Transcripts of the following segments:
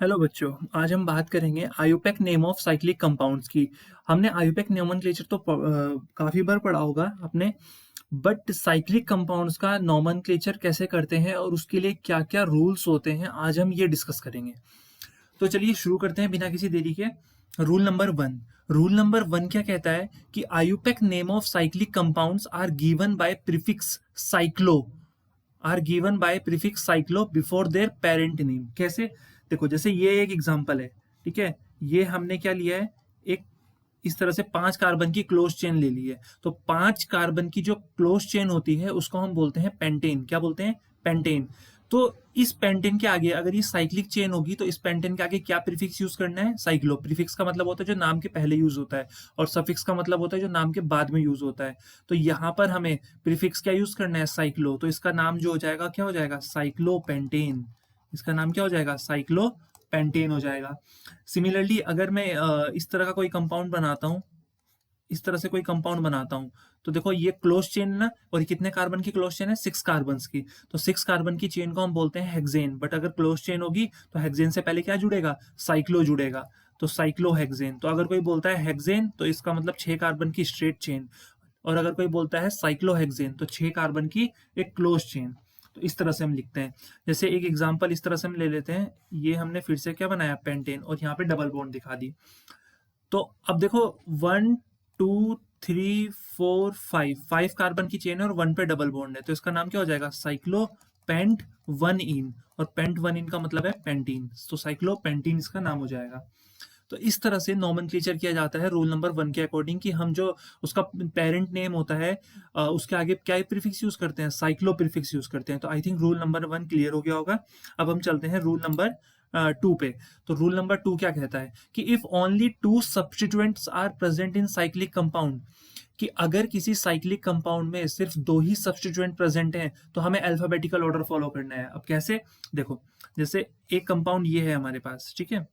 Hello बच्चों, आज हम बात करेंगे IUPAC name of cyclic compounds की। हमने आयुपैक नोमेनक्लेचर तो काफ़ी बार पढ़ा होगा आपने, बट साइक्लिक कंपाउंड्स का नोमेनक्लेचर कैसे करते हैं और उसके लिए क्या-क्या रूल्स होते हैं, आज हम ये डिस्कस करेंगे। तो चलिए शुरू करते हैं बिना किसी देरी के। रूल नंबर 1 क्या कहता है कि IUPAC name of cyclic compounds are given by prefix cyclo before their parent name. कैसे? देखो, जैसे ये एक एग्जांपल है, ठीक है। ये हमने क्या लिया है, एक इस तरह से 5 कार्बन की क्लोज चेन ले ली है। तो 5 कार्बन की जो क्लोज चेन होती है उसको हम बोलते हैं पेंटेन। क्या बोलते हैं? पेंटेन। तो इस पेंटेन के आगे अगर ये साइक्लिक चेन होगी तो इस पेंटेन के आगे क्या प्रीफिक्स यूज करना है? साइक्लो। प्रीफिक्स का मतलब होता है जो नाम के पहले यूज होता है, और सफिक्स का मतलब होता है जो नाम के बाद में यूज होता है। तो यहाँ पर हमें प्रीफिक्स क्या यूज करना है? साइक्लो। तो इसका नाम जो हो जाएगा, क्या हो जाएगा? साइक्लोपेंटेन। इसका नाम क्या हो जाएगा? साइक्लोपेंटेन हो जाएगा। सिमिलरली अगर मैं इस तरह का कोई कंपाउंड बनाता हूँ, इस तरह से कोई कंपाउंड बनाता हूँ, तो देखो ये क्लोज चेन ना, और ये कितने कार्बन की क्लोज चेन है? 6 कार्बन की। तो 6 कार्बन की चेन को हम बोलते हैं हेक्सेन। बट अगर क्लोज चेन होगी तो हेक्सेन से पहले क्या जुड़ेगा? साइक्लो जुड़ेगा। तो साइक्लोहेक्सेन। तो अगर कोई बोलता है हेक्सेन तो इसका मतलब 6 कार्बन की स्ट्रेट चेन, और अगर कोई बोलता है साइक्लोहेक्सेन तो 6 कार्बन की एक क्लोज चेन। तो इस तरह से हम लिखते हैं। जैसे एक एग्जांपल इस तरह से हम ले लेते हैं, ये हमने फिर से क्या बनाया? पेंटेन, और यहाँ पे डबल बॉन्ड दिखा दी। तो अब देखो, 1 2 3 4 5 कार्बन की चेन है और 1 पे डबल बॉन्ड है, तो इसका नाम क्या हो जाएगा? साइक्लोपेंट 1 इन। और पेंट 1 इन का मतलब है पेंटीन, तो साइक्लोपेंटीन इसका नाम हो जाएगा। तो इस तरह से नोमेनक्लेचर किया जाता है रूल नंबर 1 के अकॉर्डिंग, कि हम जो उसका पेरेंट नेम होता है उसके आगे क्या प्रीफिक्स यूज करते हैं? साइक्लो प्रीफिक्स यूज करते हैं। तो I think rule number 1 clear हो गया होगा। अब हम चलते हैं रूल नंबर 2 पे। तो रूल नंबर 2 क्या कहता है कि if only 2 substituents are present in cyclic compound, कि अगर किसी साइक्लिक कंपाउंड में सिर्फ 2 ही सब्स्टिट्यूएंट प्रेजेंट हैं तो हमें अल्फाबेटिकल ऑर्डर फॉलो करना है। अब कैसे? देखो, जैसे एक कंपाउंड ये है हमारे पास, ठीक है।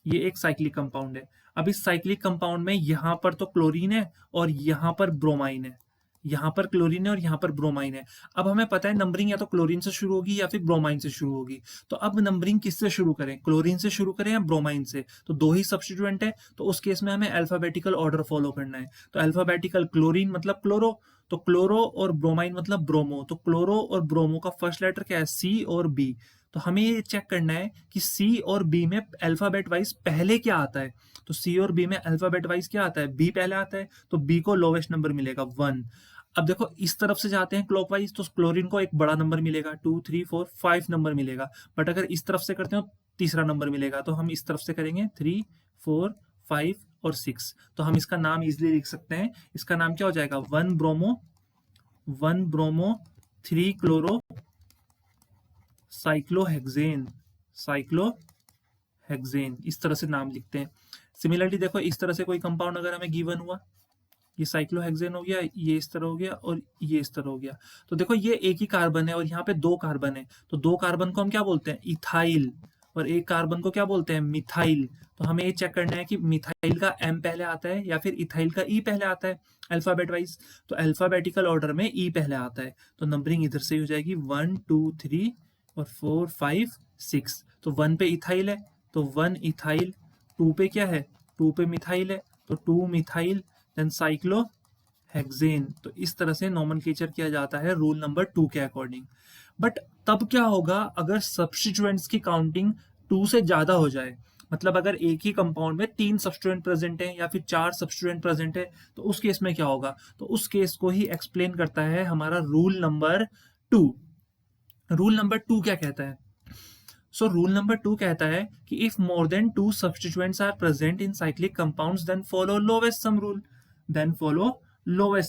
ये एक साइक्लिक कंपाउंड है। अब इस साइक्लिक कंपाउंड में यहाँ पर तो क्लोरीन है और यहाँ पर ब्रोमाइन है। यहाँ पर क्लोरीन है और यहाँ पर ब्रोमाइन है। अब हमें पता है नंबरिंग या तो क्लोरीन से शुरू होगी या फिर ब्रोमाइन से शुरू होगी। तो अब नंबरिंग किससे शुरू करें? क्लोरीन से शुरू करें या ब्रोमाइन से? तो 2 ही सब्स्टिट्यूएंट है, तो उस केस में हमें अल्फाबेटिकल ऑर्डर फॉलो करना है। तो अल्फाबेटिकल, क्लोरीन मतलब क्लोरो, तो क्लोरो, और ब्रोमाइन मतलब ब्रोमो। तो क्लोरो और ब्रोमो का फर्स्ट लेटर क्या है? सी और बी। तो हमें ये चेक करना है कि सी और बी में अल्फाबेट वाइज पहले क्या आता है। तो सी और बी में अल्फाबेट वाइज क्या आता है? बी पहले आता है, तो बी को लोवेस्ट नंबर मिलेगा 1। अब देखो, इस तरफ से जाते हैं क्लॉकवाइज, तो क्लोरीन को एक बड़ा नंबर मिलेगा, 2 3 4 5 नंबर मिलेगा। बट अगर इस तरफ से करते हो तीसरा नंबर मिलेगा। तो हम इस तरफ से करेंगे 3 4 5 और 6। तो हम इसका नाम इजिली लिख सकते हैं। इसका नाम क्या हो जाएगा? 1 ब्रोमो 3 क्लोरो साइक्लोहेक्सेन। साइक्लोहेक्सेन, इस तरह से नाम लिखते हैं। सिमिलरली देखो, इस तरह से कोई कंपाउंड अगर हमें गिवन हुआ, ये साइक्लोहेक्सेन हो गया, ये इस तरह हो गया और ये इस तरह हो गया। तो देखो, ये एक ही कार्बन है और यहाँ पे 2 कार्बन है। तो 2 कार्बन को हम क्या बोलते हैं? इथाइल। और एक कार्बन को क्या बोलते हैं? मिथाइल। तो हमें ये चेक करना है कि मिथाइल का एम पहले आता है या फिर इथाइल का ई पहले आता है अल्फाबेट वाइज। तो अल्फाबेटिकल ऑर्डर में ई पहले आता है, तो नंबरिंग इधर से हो जाएगी 1 2 3 और 4 5 6। तो 1 पे इथाइल है, तो 1 इथाइल। 2 पे क्या है? 2 पे मिथाइल है, तो 2 मिथाइल, देन साइक्लोहेक्सेन। तो इस तरह से नोमेनक्लेचर किया जाता है रूल नंबर 2 के अकॉर्डिंग। बट तब क्या होगा अगर सब्स्टिट्यूएंट्स की काउंटिंग 2 से ज्यादा हो जाए? मतलब अगर एक ही कंपाउंड में 3 सब्स्टिट्यूएंट प्रेजेंट है या फिर 4 सब्स्टिट्यूएंट प्रेजेंट है, तो उस केस में क्या होगा? तो उस केस को ही एक्सप्लेन करता है हमारा रूल नंबर 2। रूल नंबर 2 क्या कहता है? सो रूल नंबर 2 कहता है कि if more than 2 substituents are present in cyclic compounds then follow lowest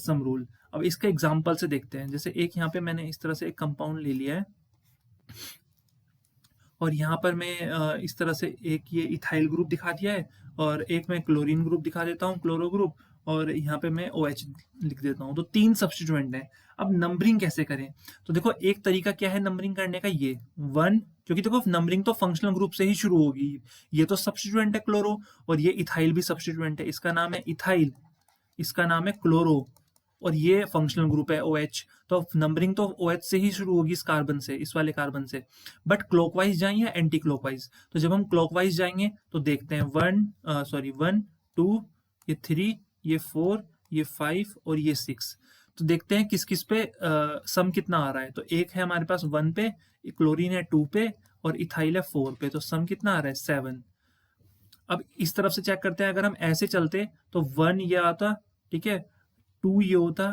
sum rule. अब इसका एग्जांपल से देखते हैं। जैसे एक यहाँ पे मैंने इस तरह से एक कंपाउंड ले लिया है, और यहाँ पर मैं इस तरह से एक ये इथाइल ग्रुप दिखा दिया है, और एक मैं क्लोरीन ग्रुप दिखा देता हूँ, क्लोरो ग्रुप, और यहाँ पे मैं OH लिख देता हूँ। तो 3 सब्स्टिट्यूएंट हैं। अब नंबरिंग कैसे करें? तो देखो, एक तरीका क्या है नंबरिंग करने का, ये 1, क्योंकि देखो नंबरिंग तो फंक्शनल ग्रुप से ही शुरू होगी। ये तो सब्स्टिट्यूएंट है क्लोरो, और ये इथाइल भी सब्स्टिट्यूएंट है। इसका नाम है इथाइल, इसका नाम है क्लोरो, और ये फंक्शनल ग्रुप है OH, तो नंबरिंग तो OH से ही शुरू होगी, इस कार्बन से, इस वाले कार्बन से। बट क्लॉकवाइज जाएं या एंटी क्लॉकवाइज? तो जब हम क्लॉकवाइज जाएंगे तो देखते हैं 1 2, ये 3, ये 4, ये 5 और ये 6। तो देखते हैं किस किस पे सम कितना आ रहा है। तो एक है हमारे पास 1 पे, क्लोरीन है 2 पे और इथाइल है 4 पे, तो सम कितना आ रहा है 7। अब इस तरफ से चेक करते हैं, अगर हम ऐसे चलते तो 1 ये आता, ठीक है, 2 ये होता,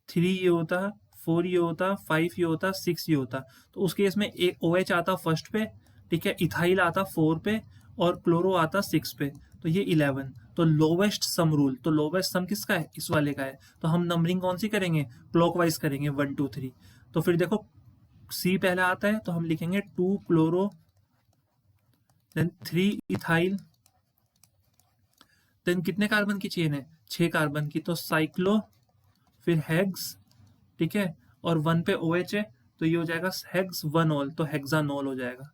3 ये होता, 4 ये होता, 5 ये होता, 6 ये होता। तो उस केस में एक OH आता फर्स्ट पे, ठीक है, इथाइल आता 4 पे और क्लोरो आता 6 पे, तो ये 11। तो लोवेस्ट सम रूल, तो लोवेस्ट सम किसका है? इस वाले का है। तो हम नंबरिंग कौन सी करेंगे? क्लॉकवाइज करेंगे, 1 2 3। तो फिर देखो C पहला आता है तो हम लिखेंगे 2 क्लोरो, देन 3 इथाइल, देन कितने कार्बन की चेन है? 6 कार्बन की, तो साइक्लो, फिर हेक्स, ठीक है, और 1 पे OH है तो ये हो जाएगा हेक्स 1 ऑल, तो हेक्सानॉल हो जाएगा।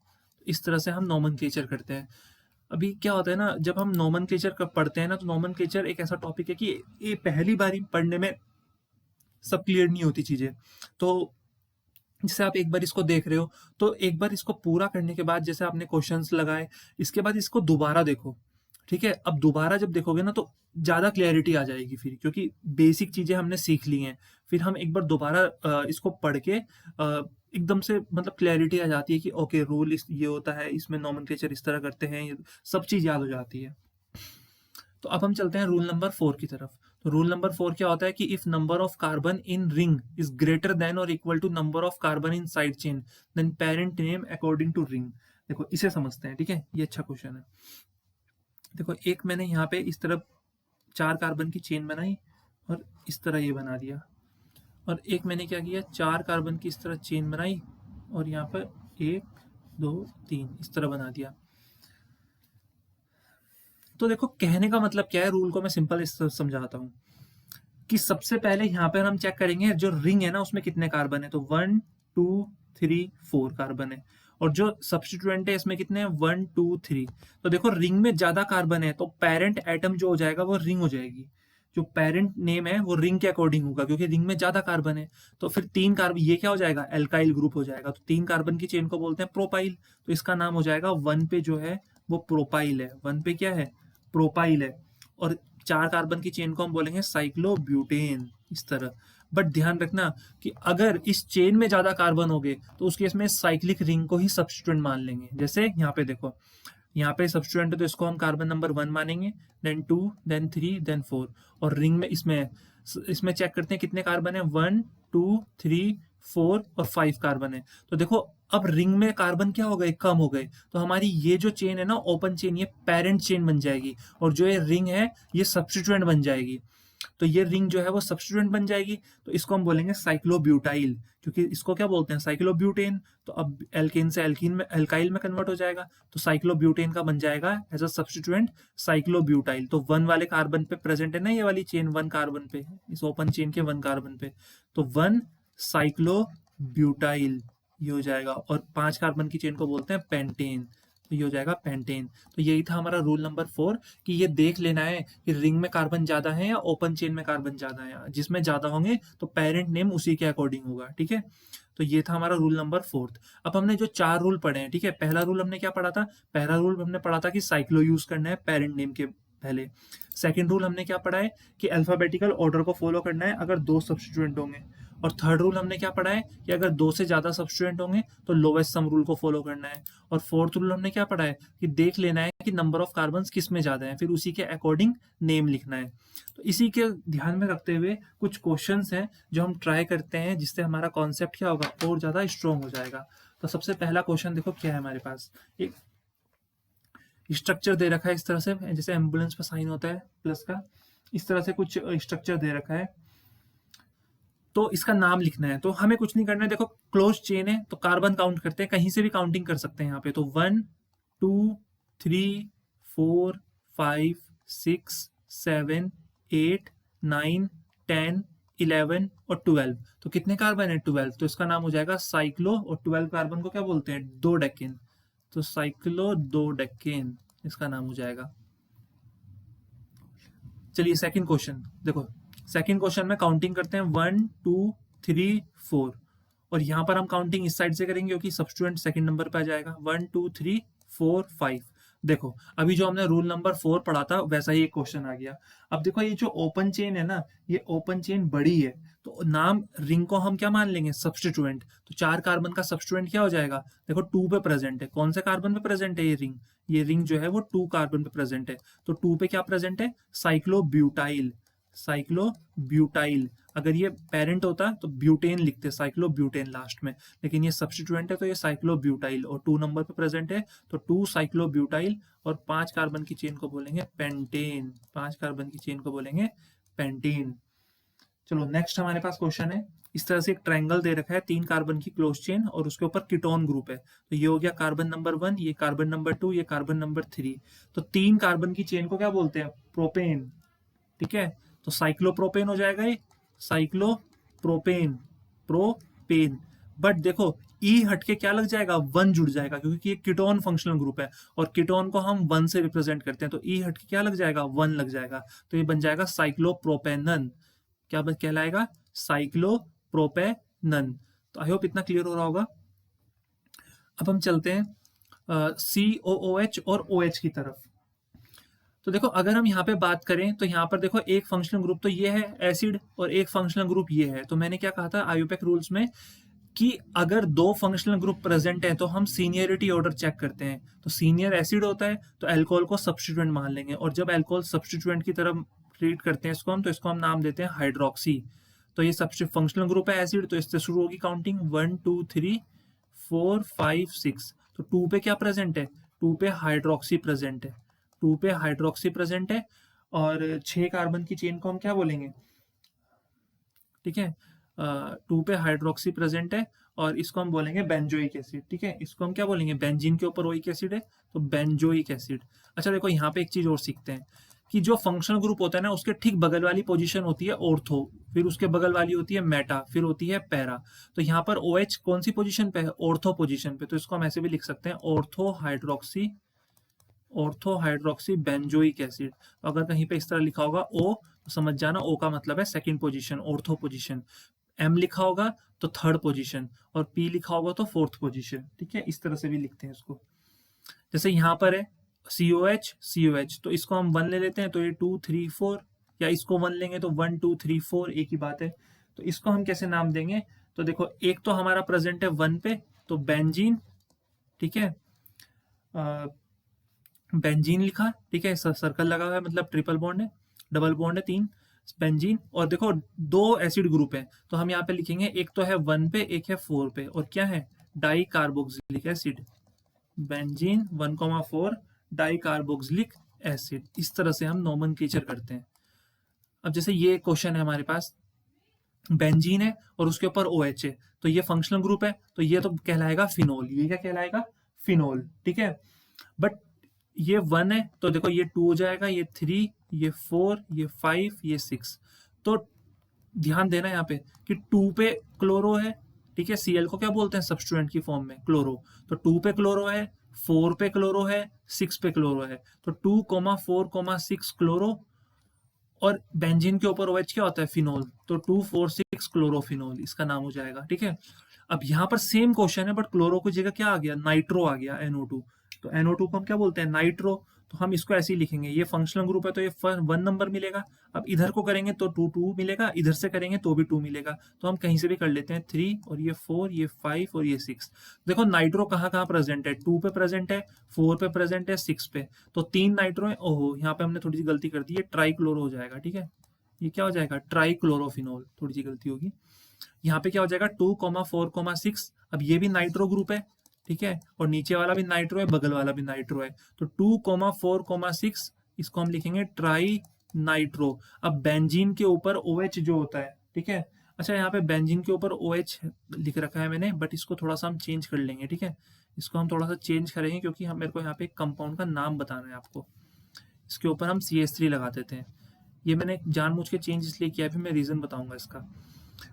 इस तरह से हम नोमेनक्लेचर करते हैं। अभी क्या होता है ना, जब हम नोमेनक्लेचर पढ़ते हैं ना, तो नोमेनक्लेचर एक ऐसा टॉपिक है कि ये पहली बार पढ़ने में सब क्लियर नहीं होती चीजें। तो जैसे आप एक बार इसको देख रहे हो तो एक बार इसको पूरा करने के बाद, जैसे आपने क्वेश्चंस लगाए, इसके बाद इसको दोबारा देखो, ठीक है। अब दोबारा जब देखोगे ना तो ज़्यादा क्लैरिटी आ जाएगी फिर, क्योंकि बेसिक चीज़ें हमने सीख ली हैं। फिर हम एक बार दोबारा इसको पढ़ के एकदम से मतलब क्लैरिटी आ जाती है कि ओके रूल ये होता है, इसमें नॉमेनक्लेचर इस तरह करते हैं, ये सब चीज़ याद हो जाती है। तो अब हम चलते हैं रूल नंबर 4 की तरफ। तो रूल नंबर 4 क्या होता है कि if number of carbon in ring is greater than और equal to number of carbon in side chain, then parent name according to ring. देखो इसे समझते हैं, ठीक है, ये अच्छा क्वेश्चन है। देखो एक मैंने यहाँ पे इस तरफ 4 कार्बन की चेन बनाई और इस तरह ये बना दिया, और एक मैंने क्या किया, 4 कार्बन की इस तरह चेन बनाई और यहाँ पर 1 2 3 इस तरह बना दिया। तो देखो कहने का मतलब क्या है, रूल को मैं सिंपल इस तरह समझाता हूँ कि सबसे पहले यहाँ पर हम चेक करेंगे जो रिंग है ना उसमें कितने कार्बन है। तो 1 2 3 4 कार्बन है, और जो सब्स्टिट्यूएंट है इसमें कितने हैं, 1 2 3। तो देखो रिंग में ज्यादा कार्बन है तो पेरेंट एटम जो हो जाएगा वो रिंग हो जाएगी, जो पेरेंट नेम है वो रिंग के अकॉर्डिंग होगा, क्योंकि रिंग में ज्यादा कार्बन है। तो फिर 3 कार्बन, ये क्या हो जाएगा, एल्काइल ग्रुप हो जाएगा। तो 3 कार्बन की चेन को बोलते हैं प्रोपाइल, तो इसका नाम हो जाएगा 1 पे जो है वो प्रोपाइल है, 1 पे क्या है, प्रोपाइल है। और 4 कार्बन की चेन को हम बोलेंगे साइक्लोब्यूटेन, इस तरह। बट ध्यान रखना कि अगर इस चेन में ज्यादा कार्बन हो गए तो उस केस में साइक्लिक रिंग को ही सब्स्टिट्यूएंट मान लेंगे। जैसे यहाँ पे देखो, यहाँ पे सब्स्टिट्यूएंट है तो इसको हम कार्बन नंबर 1 मानेंगे, देन 2, देन 3, देन 4। और रिंग में इसमें चेक करते हैं कितने कार्बन है, 1 2 3 4 और 5 कार्बन है। तो देखो अब रिंग में कार्बन क्या हो गए, कम हो गए, तो हमारी ये जो चेन है ना ओपन चेन, ये पेरेंट चेन बन जाएगी, और जो ये रिंग है ये सब्स्टिट्यूएंट बन जाएगी। तो ये रिंग जो है वो सब्स्टिट्यूएंट बन जाएगी, तो इसको हम बोलेंगे साइक्लोब्यूटाइल, क्योंकि इसको क्या बोलते हैं, साइक्लोब्यूटेन। तो अब एल्केन से एल्कीन में, एल्काइल में कन्वर्ट हो जाएगा, तो साइक्लोब्यूटेन का बन जाएगा एज अ सब्स्टिट्यूएंट साइक्लोब्यूटाइल। तो 1 वाले कार्बन पे प्रेजेंट है ना ये वाली चेन, 1 कार्बन पे, इस ओपन चेन के 1 कार्बन पे, तो 1 साइक्लोब्यूटाइल ये हो जाएगा। और 5 कार्बन की चेन को बोलते हैं पेंटेन, तो ये हो जाएगा पेंटेन। तो यही था हमारा रूल नंबर 4 कि ये देख लेना है कि रिंग में कार्बन ज्यादा है या ओपन चेन में कार्बन ज्यादा है। जिसमें ज्यादा होंगे तो पेरेंट नेम उसी के अकॉर्डिंग होगा, ठीक है। तो ये था हमारा रूल नंबर 4। अब हमने जो 4 रूल पढ़े हैं, ठीक है, पहला रूल हमने क्या पढ़ा था, पहला रूल हमने पढ़ा था कि साइक्लो यूज करना है पेरेंट नेम के पहले। सेकेंड रूल हमने क्या पढ़ा है कि अल्फाबेटिकल ऑर्डर को फॉलो करना है अगर 2 सब्स्टिट्यूएंट होंगे। और थर्ड रूल हमने क्या पढ़ा है कि अगर 2 से ज्यादा सब्स्टिट्यूएंट होंगे तो लोवेस्ट सम रूल को फॉलो करना है। और फोर्थ रूल हमने क्या पढ़ा है कि देख लेना है कि नंबर ऑफ कार्बन किस में ज्यादा है, फिर उसी के अकॉर्डिंग नेम लिखना है। तो इसी के ध्यान में रखते हुए कुछ क्वेश्चंस हैं जो हम ट्राई करते हैं, जिससे हमारा कॉन्सेप्ट क्या होगा, और ज्यादा स्ट्रॉन्ग हो जाएगा। तो सबसे पहला क्वेश्चन देखो क्या है हमारे पास, एक स्ट्रक्चर दे रखा है इस तरह से, जैसे एम्बुलेंस पर साइन होता है प्लस का, इस तरह से कुछ स्ट्रक्चर दे रखा है। तो इसका नाम लिखना है, तो हमें कुछ नहीं करना है। देखो क्लोज चेन है तो कार्बन काउंट करते हैं, कहीं से भी काउंटिंग कर सकते हैं यहाँ पे। तो 1 2 3 4 5 6 7 8 9 10 11 और 12। तो कितने कार्बन है, 12। तो इसका नाम हो जाएगा साइक्लो, और 12 कार्बन को क्या बोलते हैं, दो डेकेन। तो साइक्लो दो डेकेन इसका नाम हो जाएगा। चलिए सेकंड क्वेश्चन देखो, सेकंड क्वेश्चन में काउंटिंग करते हैं 1 2 3 4, और यहाँ पर हम काउंटिंग इस साइड से करेंगे क्योंकि सब्स्टिट्यूएंट सेकंड नंबर पे आ जाएगा। 1 2 3 4 5। देखो अभी जो हमने रूल नंबर 4 पढ़ा था वैसा ही एक क्वेश्चन आ गया। अब देखो ये जो ओपन चेन है ना, ये ओपन चेन बड़ी है, तो नाम रिंग को हम क्या मान लेंगे, सब्स्टिट्यूएंट। तो 4 कार्बन का सब्स्टिट्यूएंट क्या हो जाएगा, देखो 2 पे प्रेजेंट है। कौन से कार्बन पे प्रेजेंट है ये रिंग, ये रिंग जो है वो 2 कार्बन पे प्रेजेंट है। तो 2 पे क्या प्रेजेंट है, साइक्लोब्यूटाइल। साइक्लोब्यूटाइल, अगर ये पेरेंट होता तो ब्यूटेन लिखते, साइक्लोब्यूटेन लास्ट में, लेकिन ये सब्स्टिट्यूएंट है तो ये साइक्लोब्यूटाइल, और 2 नंबर पे प्रेजेंट है तो 2 साइक्लोब्यूटाइल, और 5 कार्बन की चेन को बोलेंगे पेंटेन। 5 कार्बन की चेन को बोलेंगे पेंटेन। चलो नेक्स्ट हमारे पास क्वेश्चन है, इस तरह से एक ट्रायंगल दे रखा है 3 कार्बन की क्लोज चेन और उसके ऊपर कीटोन ग्रुप है। तो ये हो गया कार्बन नंबर 1, ये कार्बन नंबर 2, ये कार्बन नंबर 3। तो 3 कार्बन की चेन को क्या बोलते हैं, प्रोपेन। ठीक है, तो साइक्लोप्रोपेन हो जाएगा ये, साइक्लोप्रोपेन, प्रोपेन। बट देखो ई हट के क्या लग जाएगा, 1 जुड़ जाएगा, क्योंकि ये कीटोन फंक्शनल ग्रुप है और कीटोन को हम 1 से रिप्रेजेंट करते हैं, तो ई हट के क्या लग जाएगा, 1 लग जाएगा। तो ये बन जाएगा साइक्लोप्रोपेनन। क्या कहलाएगा, साइक्लोप्रोपेनन। तो आई होप इतना क्लियर हो रहा होगा। अब हम चलते हैं COOH और OH की तरफ। तो देखो अगर हम यहाँ पे बात करें तो यहाँ पर देखो एक फंक्शनल ग्रुप तो ये है एसिड और एक फंक्शनल ग्रुप ये है। तो मैंने क्या कहा था आईयूपैक रूल्स में कि अगर 2 फंक्शनल ग्रुप प्रेजेंट है तो हम सीनियरिटी ऑर्डर चेक करते हैं। तो सीनियर एसिड होता है तो अल्कोहल को सब्स्टिट्यूएंट मान लेंगे, और जब अल्कोहल सब्स्टिट्यूएंट की तरफ ट्रीट करते हैं इसको हम, तो इसको हम नाम देते हैं हाइड्रोक्सी। तो ये सब्स्टिट्यूट फंक्शनल ग्रुप है एसिड, तो इससे शुरू होगी काउंटिंग 1 2 3 4 5 6। तो 2 पे क्या प्रेजेंट है, 2 पे हाइड्रोक्सी प्रेजेंट है, 2 पे हाइड्रोक्सी प्रेजेंट है, और 6 कार्बन की चेन को हम क्या बोलेंगे, ठीक है, 2 पे हाइड्रोक्सी प्रेजेंट है और इसको हम बोलेंगे बेंजोइक एसिड। ठीक है, इसको हम क्या बोलेंगे, बेंजीन के ऊपर ओइक एसिड है तो बेंजोइक एसिड। अच्छा देखो यहाँ पे एक चीज और सीखते हैं कि जो फंक्शनल ग्रुप होता है ना उसके ठीक बगल वाली पोजीशन होती है ऑर्थो, फिर उसके बगल वाली होती है मेटा, फिर होती है पैरा। तो यहाँ पर OH कौन सी पोजीशन पे है, ऑर्थो पोजीशन पे, तो इसको हम ऐसे भी लिख सकते हैं ortho hydroxy, ortho hydroxy benzoic acid. अगर कहीं पे इस तरह लिखा होगा O तो समझ जाना O का मतलब है second position, ortho position. M लिखा होगा तो थर्ड पोजीशन, और P लिखा होगा तो फोर्थ पोजीशन। ठीक है, इस तरह से भी लिखते हैं इसको। जैसे यहाँ पर है COH COH, तो इसको हम 1 ले लेते हैं तो ये 2 3 4, या इसको 1 लेंगे तो 1 2 3 4 एक ही बात है। तो इसको हम कैसे नाम देंगे, तो देखो एक तो हमारा प्रेजेंट है 1 पे तो बेंजीन। ठीक है, बेंजीन लिखा, ठीक है, सर्कल लगा हुआ है मतलब ट्रिपल बॉन्ड है, डबल बॉन्ड है 3, बेंजीन। और देखो 2 एसिड ग्रुप है तो हम यहाँ पे लिखेंगे एक तो है 1 पे एक है 4 पे, और क्या है, di carboxylic acid, benzene 1,4 di carboxylic acid. इस तरह से हम नोमेनक्लेचर करते हैं। अब जैसे ये क्वेश्चन है हमारे पास, बेंजीन है और उसके ऊपर OH है, तो ये फंक्शनल ग्रुप है तो ये तो कहलाएगा फिनोल, ये क्या कहलाएगा, फिनोल। ठीक है, बट ये 1 है तो देखो ये 2 हो जाएगा, ये 3, ये 4, ये 5, ये 6। तो ध्यान देना यहाँ पे कि 2 पे क्लोरो है, ठीक है, Cl को क्या बोलते हैं सब्स्टिट्यूएंट की फॉर्म में, क्लोरो। तो 2 पे क्लोरो है, 4 पे क्लोरो है, 6 पे क्लोरो है, तो 2, 4, 6 क्लोरो, और बेंजीन के ऊपर OH क्या होता है, फिनोल, तो 2 4 6 क्लोरोफिनोल इसका नाम हो जाएगा। ठीक है, अब यहाँ पर सेम क्वेश्चन है बट क्लोरो की जगह क्या आ गया, नाइट्रो आ गया, NO2। तो NO2 को हम क्या बोलते हैं, नाइट्रो। तो हम इसको ऐसे ही लिखेंगे, ये फंक्शनल ग्रुप है तो ये 1 नंबर मिलेगा। अब इधर को करेंगे तो 2 2 मिलेगा, इधर से करेंगे तो भी 2 मिलेगा, तो हम कहीं से भी कर लेते हैं 3, और ये 4, ये 5 और ये 6। देखो नाइट्रो कहाँ कहाँ प्रेजेंट है, 2 पे प्रेजेंट है, 4 पे प्रेजेंट है, 6 पे, तो 3 नाइट्रो है। ओहो यहाँ पे हमने थोड़ी सी गलती कर दी है, ट्राइक्लोरो हो जाएगा। ठीक है, ये क्या हो जाएगा, ट्राइक्लोरोफिनोल, थोड़ी सी गलती होगी। यहाँ पे क्या हो जाएगा 2, 4, 6। अब ये भी नाइट्रो ग्रुप है, ठीक है, और नीचे वाला भी नाइट्रो है, बगल वाला भी नाइट्रो है, तो 2, 4, 6 इसको हम लिखेंगे ट्राई नाइट्रो। अब बेंजीन के ऊपर OH जो होता है, ठीक है, अच्छा यहाँ पे बेंजीन के ऊपर OH लिख रखा है मैंने, बट इसको थोड़ा सा हम चेंज कर लेंगे। ठीक है, इसको हम थोड़ा सा चेंज करेंगे क्योंकि हम मेरे को यहाँ पे एक कंपाउंड का नाम बताना है आपको। इसके ऊपर हम CH3 लगा देते हैं। ये मैंने जानबूझ के चेंज इसलिए किया है, फिर मैं रीजन बताऊंगा इसका।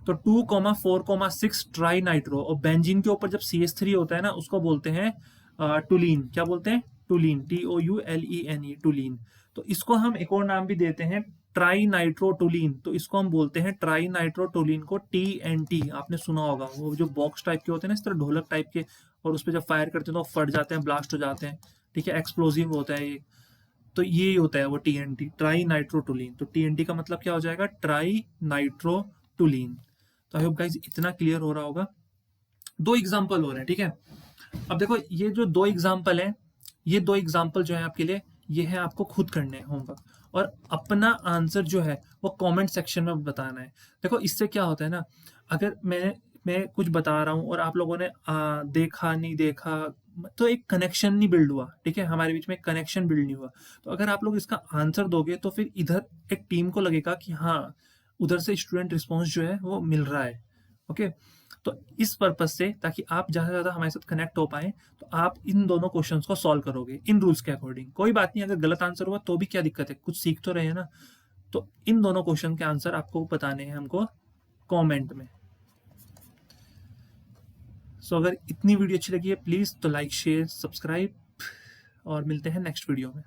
तो 2, 4, 6 ट्राई नाइट्रो, और बेंजीन के ऊपर जब CH3 होता है ना उसको बोलते हैं टुलीन। क्या बोलते हैं, टुलीन, TOULENE, टुलीन। तो इसको हम एक और नाम भी देते हैं ट्राई नाइट्रोटोलिन, तो इसको हम बोलते हैं ट्राई नाइट्रोटोलिन को TNT। आपने सुना होगा, वो जो बॉक्स टाइप के होते हैं ना, इस तरह ढोलक टाइप के, और उस पर जब फायर करते हैं तो फट जाते हैं, ब्लास्ट हो जाते हैं, ठीक है, एक्सप्लोजिव होता है ये। तो ये होता है वो TNT, ट्राई नाइट्रोटोलिन। तो TNT का मतलब क्या हो जाएगा, ट्राई नाइट्रोटोलिन। तो आई होप गाइस इतना क्लियर हो रहा होगा। 2 एग्जाम्पल हो रहे हैं, ठीक है। अब देखो ये जो 2 एग्जाम्पल है, ये 2 एग्जाम्पल जो है आपके लिए, ये है आपको खुद करने हैं होमवर्क, और अपना आंसर जो है वो कमेंट सेक्शन में बताना है। देखो इससे क्या होता है ना, अगर मैं कुछ बता रहा हूँ और आप लोगों ने देखा नहीं देखा, तो एक कनेक्शन नहीं बिल्ड हुआ, ठीक है, हमारे बीच में कनेक्शन बिल्ड नहीं हुआ। तो अगर आप लोग इसका आंसर दोगे तो फिर इधर एक टीम को लगेगा कि हाँ, उधर से स्टूडेंट रिस्पॉन्स जो है वो मिल रहा है। ओके, तो इस पर्पज से, ताकि आप ज़्यादा से ज़्यादा हमारे साथ कनेक्ट हो पाए, तो आप इन दोनों क्वेश्चंस को सॉल्व करोगे इन रूल्स के अकॉर्डिंग। कोई बात नहीं, अगर गलत आंसर हुआ तो भी क्या दिक्कत है, कुछ सीख तो रहे हैं ना। तो इन दोनों क्वेश्चन के आंसर आपको बताने हैं हमको कमेंट में। सो अगर इतनी वीडियो अच्छी लगी है प्लीज़ तो लाइक शेयर सब्सक्राइब, और मिलते हैं नेक्स्ट वीडियो में।